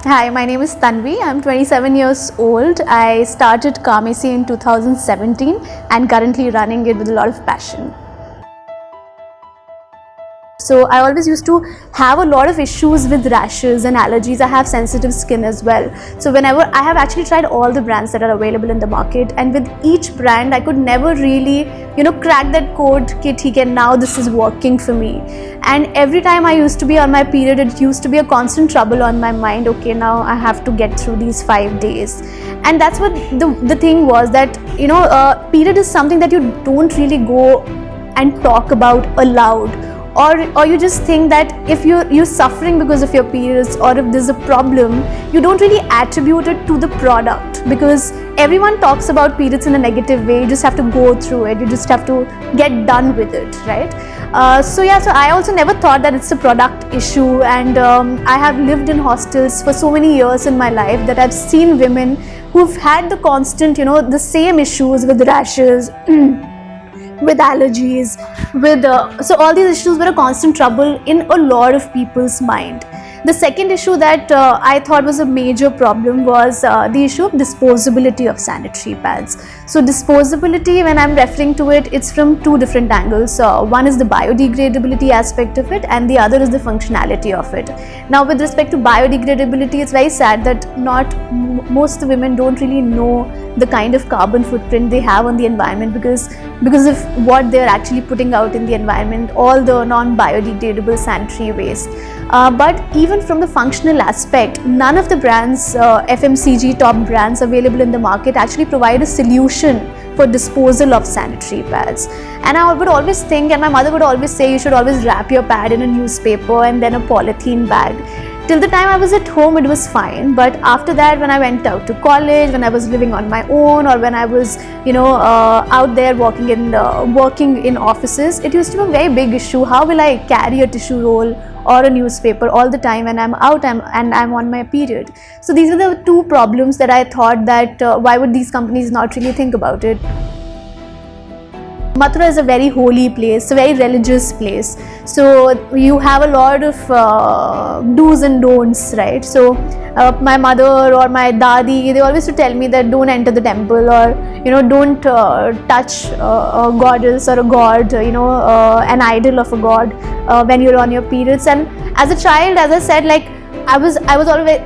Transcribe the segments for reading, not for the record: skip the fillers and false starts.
Hi, my name is Tanvi. I'm 27 years old. I started Kamesi in 2017 and currently running it with a lot of passion. So I always used to have a lot of issues with rashes and allergies. I have sensitive skin as well. So whenever I have actually tried all the brands that are available in the market, and with each brand I could never really crack that code that now this is working for me. And every time I used to be on my period, it used to be a constant trouble on my mind. Okay, now I have to get through these 5 days. And that's what the thing was, that period is something that you don't really go and talk about aloud, or you just think that if you're suffering because of your periods, or if there's a problem, you don't really attribute it to the product, because everyone talks about periods in a negative way. You just have to go through it, you just have to get done with it, right? So I also never thought that it's a product issue. And I have lived in hostels for so many years in my life that I've seen women who've had the constant the same issues with rashes with allergies, so all these issues were a constant trouble in a lot of people's mind. The second issue that I thought was a major problem was the issue of disposability of sanitary pads. So disposability, when I'm referring to it, it's from two different angles. One is the biodegradability aspect of it, and the other is the functionality of it. Now, with respect to biodegradability, it's very sad that most of the women don't really know the kind of carbon footprint they have on the environment, because of what they're actually putting out in the environment, all the non-biodegradable sanitary waste. But even from the functional aspect, none of the brands, FMCG top brands available in the market, actually provide a solution for disposal of sanitary pads. And I would always think, and my mother would always say, you should always wrap your pad in a newspaper and then a polythene bag. Till the time I was at home, it was fine. But after that, when I went out to college, when I was living on my own, or when I was, out there working in offices, it used to be a very big issue. How will I carry a tissue roll or a newspaper all the time when I'm out and I'm on my period? So these are the two problems that I thought that why would these companies not really think about it? Mathura is a very holy place, a very religious place. So you have a lot of do's and don'ts, right? So my mother or my dadi, they always used to tell me that don't enter the temple, or don't touch a goddess or a god, an idol of a god when you're on your periods. And as a child, as I said, like I was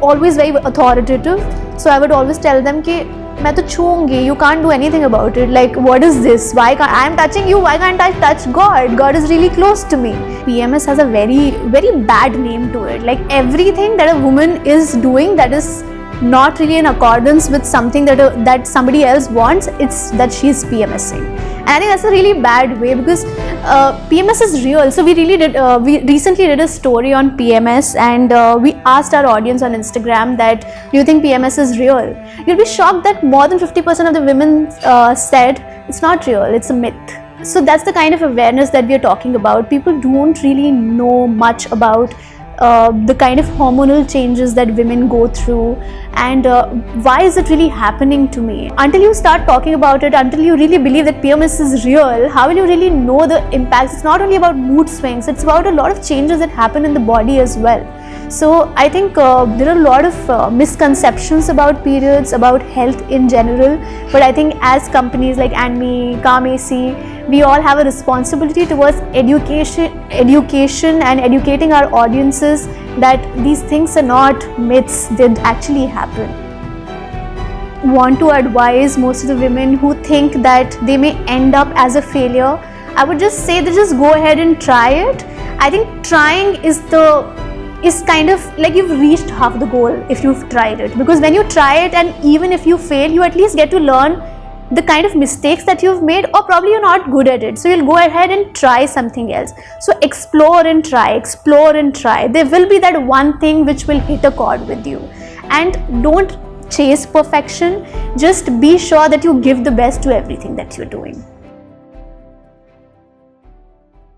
always very authoritative. So I would always tell them ki मैं तो छूंगी, you can't do anything about it. Like, what is this? Why can't I'm touching you? Why can't I touch God? God is really close to me. PMS has a very, very bad name to it. Like everything that a woman is doing that is not really in accordance with something that somebody else wants, it's that she's PMSing. And I think that's a really bad way, because PMS is real. So we recently did a story on PMS, and we asked our audience on Instagram that, do you think PMS is real? You'll be shocked that more than 50% of the women said it's not real, it's a myth. So that's the kind of awareness that we are talking about. People don't really know much about the kind of hormonal changes that women go through, and why is it really happening to me. Until you start talking about it, until you really believe that PMS is real, how will you really know the impacts? It's not only about mood swings, it's about a lot of changes that happen in the body as well. So I think there are a lot of misconceptions about periods, about health in general. But I think as companies like Anmi, Kamesi, we all have a responsibility towards education and educating our audiences that these things are not myths, they actually happen. Want to advise most of the women who think that they may end up as a failure, I would just say that just go ahead and try it. I think trying is kind of like you've reached half the goal if you've tried it, because when you try it, and even if you fail, you at least get to learn the kind of mistakes that you've made, or probably you're not good at it, so you'll go ahead and try something else. So explore and try. There will be that one thing which will hit a chord with you, and don't chase perfection. Just be sure that you give the best to everything that you're doing.